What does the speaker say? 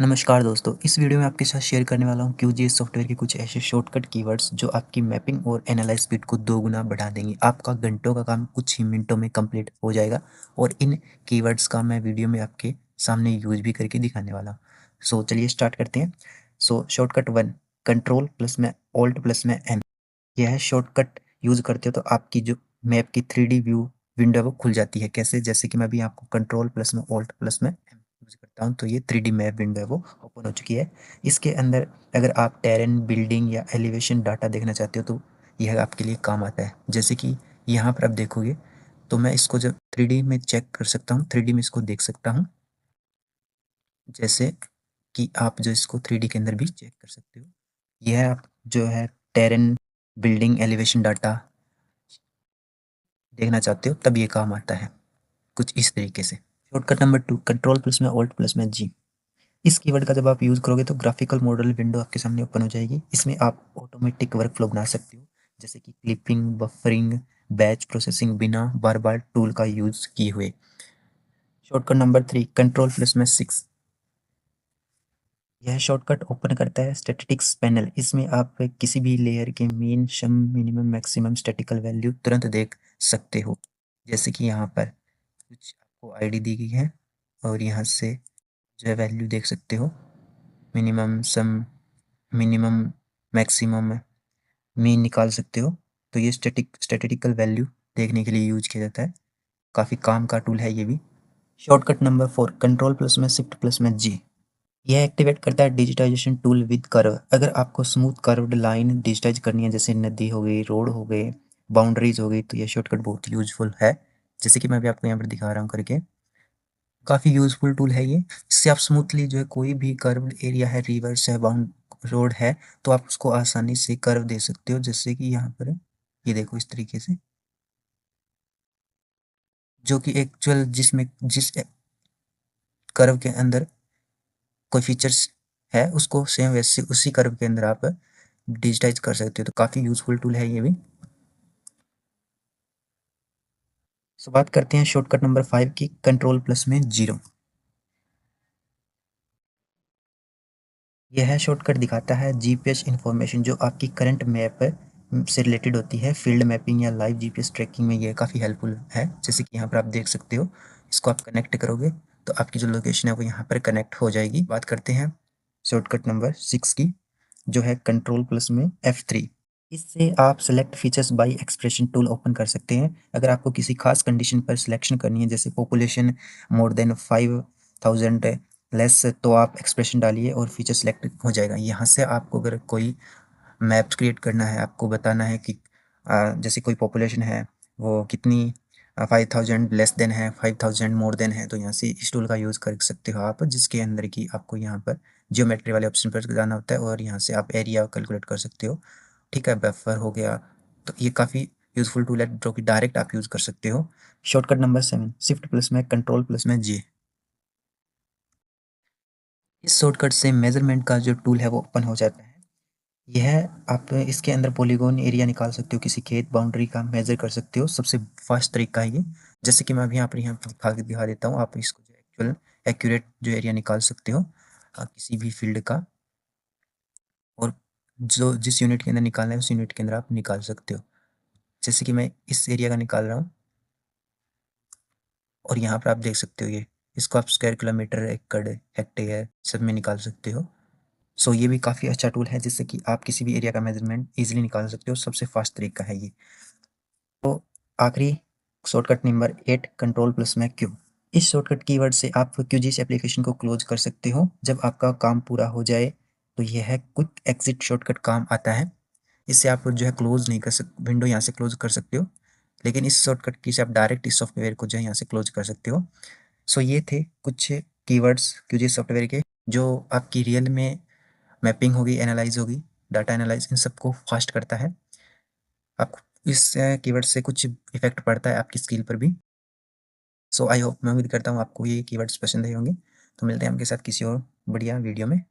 नमस्कार दोस्तों, इस वीडियो में आपके साथ शेयर करने वाला हूँ QGIS सॉफ्टवेयर के कुछ ऐसे शॉर्टकट कीवर्ड्स जो आपकी मैपिंग और एनालाइज स्पीड को 2 गुना बढ़ा देंगे। आपका घंटों का काम कुछ ही मिनटों में कंप्लीट हो जाएगा और इन कीवर्ड्स का मैं वीडियो में आपके सामने यूज भी करके दिखाने वाला हूँ। सो चलिए स्टार्ट करते हैं। शॉर्टकट 1, कंट्रोल प्लस में ऑल्ट प्लस में एम। यह शॉर्टकट यूज करते हो तो आपकी जो मैप की 3D व्यू विंडो है वो खुल जाती है। कैसे? जैसे कि मैं अभी आपको कंट्रोल प्लस में ऑल्ट प्लस में एम यूज करता हूँ तो ये 3D मैप विंडो है वो ओपन हो चुकी है। इसके अंदर अगर आप टेरेन, बिल्डिंग या एलिवेशन डाटा देखना चाहते हो तो यह आपके लिए काम आता है। जैसे कि यहाँ पर आप देखोगे तो मैं इसको जब 3D में चेक कर सकता हूँ, 3D में इसको देख सकता हूँ। जैसे कि आप जो इसको 3D के अंदर भी चेक कर सकते हो। यह आप जो है टेरेन, बिल्डिंग, एलिवेशन डाटा देखना चाहते हो तब ये काम आता है, कुछ इस तरीके से। शॉर्टकट नंबर 2, कंट्रोल प्लस में ऑल्ट प्लस में जी। इस कीवर्ड का जब आप यूज़ करोगे तो ग्राफिकल मॉडल विंडो आपके सामने ओपन हो जाएगी। इसमें आप ऑटोमेटिक वर्क फ्लो बना सकते हो, जैसे कि क्लिपिंग, बफरिंग, बैच प्रोसेसिंग बिना बार बार टूल का यूज़ किए हुए। शॉर्टकट नंबर 3, कंट्रोल प्लस में 6। यह शॉर्टकट ओपन करता है स्टैटिस्टिक्स पैनल। इसमें आप किसी भी लेयर के मीन, सम, मिनिमम, मैक्सिमम स्टैटिकल वैल्यू तुरंत देख सकते हो। जैसे कि यहाँ पर कुछ आपको आईडी दी गई है और यहाँ से जो है वैल्यू देख सकते हो। मिनिमम, सम, मिनिमम, मैक्सिमम, मीन निकाल सकते हो। तो ये स्टैटिस्टिकल वैल्यू देखने के लिए यूज किया जाता है। काफ़ी काम का टूल है ये भी। शॉर्टकट नंबर 4, कंट्रोल प्लस में शिफ्ट प्लस में जी। यह एक्टिवेट करता है डिजिटाइजेशन टूल विद कर्व। अगर आपको स्मूथ कर्व्ड लाइन डिजिटाइज करनी है, जैसे नदी हो गई, रोड हो गए, बाउंड्रीज हो गई, तो यह शॉर्टकट बहुत यूजफुल है। जैसे कि मैं भी आपको यहाँ पर दिखा रहा हूँ करके। काफ़ी यूजफुल टूल है ये। इससे आप स्मूथली जो है कोई भी कर्व्ड एरिया है, रिवर्स है, बाउंड रोड है, तो आप उसको आसानी से कर्व दे सकते हो। जैसे कि यहाँ पर ये देखो इस तरीके से, जो कि एक्चुअल जिसमें जिस कर्व के अंदर कोई फीचर्स है उसको सेम वैसे उसी कर्व के अंदर आप डिजिटाइज कर सकते हो। तो काफ़ी यूजफुल टूल है ये भी। सो बात करते हैं शॉर्टकट नंबर 5 की, कंट्रोल प्लस में जीरो। यह शॉर्टकट दिखाता है जीपीएस इंफॉर्मेशन जो आपकी करंट मैप से रिलेटेड होती है। फील्ड मैपिंग या लाइव जीपीएस ट्रैकिंग में यह काफ़ी हेल्पफुल है। जैसे कि यहाँ पर आप देख सकते हो, इसको आप कनेक्ट करोगे तो आपकी जो लोकेशन है वो यहाँ पर कनेक्ट हो जाएगी। बात करते हैं शॉर्टकट नंबर 6 की, जो है कंट्रोल प्लस में F3। इससे आप select features by expression tool open कर सकते हैं। अगर आपको किसी खास कंडीशन पर सिलेक्शन करनी है, जैसे पॉपुलेशन मोर देन 5000 लेस, तो आप एक्सप्रेशन डालिए और फीचर सेलेक्ट हो जाएगा। यहाँ से आपको अगर कोई मैप्स क्रिएट करना है, आपको बताना है कि जैसे कोई पॉपुलेशन है वो कितनी, 5000 लेस देन है, 5000 मोर देन है, तो यहाँ से इस टूल का यूज़ कर सकते हो आप, जिसके अंदर की आपको यहाँ पर जियोमेट्री वाले ऑप्शन पर जाना होता है और यहाँ से आप एरिया कैलकुलेट कर सकते हो। ठीक है, बफर हो गया। तो ये काफ़ी यूज़फुल टूल है जो कि डायरेक्ट आप यूज़ कर सकते हो। शॉर्टकट नंबर 7, शिफ्ट प्लस में कंट्रोल प्लस में जे। इस शॉर्टकट से मेजरमेंट का जो टूल है वो ओपन हो जाता है। यह आप इसके अंदर पॉलीगॉन एरिया निकाल सकते हो, किसी खेत बाउंड्री का मेजर कर सकते हो। सबसे फास्ट तरीका है ये। जैसे कि मैं अभी यहाँ पर दिखा देता हूँ। आप इसको जो एक्चुअल एक्यूरेट जो एरिया निकाल सकते हो किसी भी फील्ड का, और जो जिस यूनिट के अंदर निकालना है उस यूनिट के अंदर आप निकाल सकते हो। जैसे कि मैं इस एरिया का निकाल रहा हूँ और यहाँ पर आप देख सकते हो ये, इसको आप स्क्वायर किलोमीटर, एकड़, हेक्टेयर सब में निकाल सकते हो। सो ये भी काफ़ी अच्छा टूल है जिससे कि आप किसी भी एरिया का मेजरमेंट इजीली निकाल सकते हो। सबसे फास्ट तरीका है ये। तो आखिरी शॉर्टकट नंबर 8, कंट्रोल प्लस में क्यू। इस शॉर्टकट कीवर्ड से आप QGIS एप्लीकेशन को क्लोज कर सकते हो। जब आपका काम पूरा हो जाए तो यह क्विक एग्जिट शॉर्टकट काम आता है। इससे आप जो है क्लोज नहीं कर सक विंडो यहाँ से क्लोज कर सकते हो, लेकिन इस शॉर्टकट की से आप डायरेक्ट इस सॉफ्टवेयर को जो है यहाँ से क्लोज कर सकते हो। सो ये थे कुछ कीवर्ड्स QGIS सॉफ्टवेयर के, जो आपकी रियल में मैपिंग होगी, एनालाइज होगी, डाटा एनालाइज, इन सबको फास्ट करता है। आपको इस कीवर्ड से कुछ इफेक्ट पड़ता है आपकी स्किल पर भी। सो आई होप, मैं उम्मीद करता हूँ आपको ये कीवर्ड्स पसंद आए होंगे। तो मिलते हैं आपके साथ किसी और बढ़िया वीडियो में।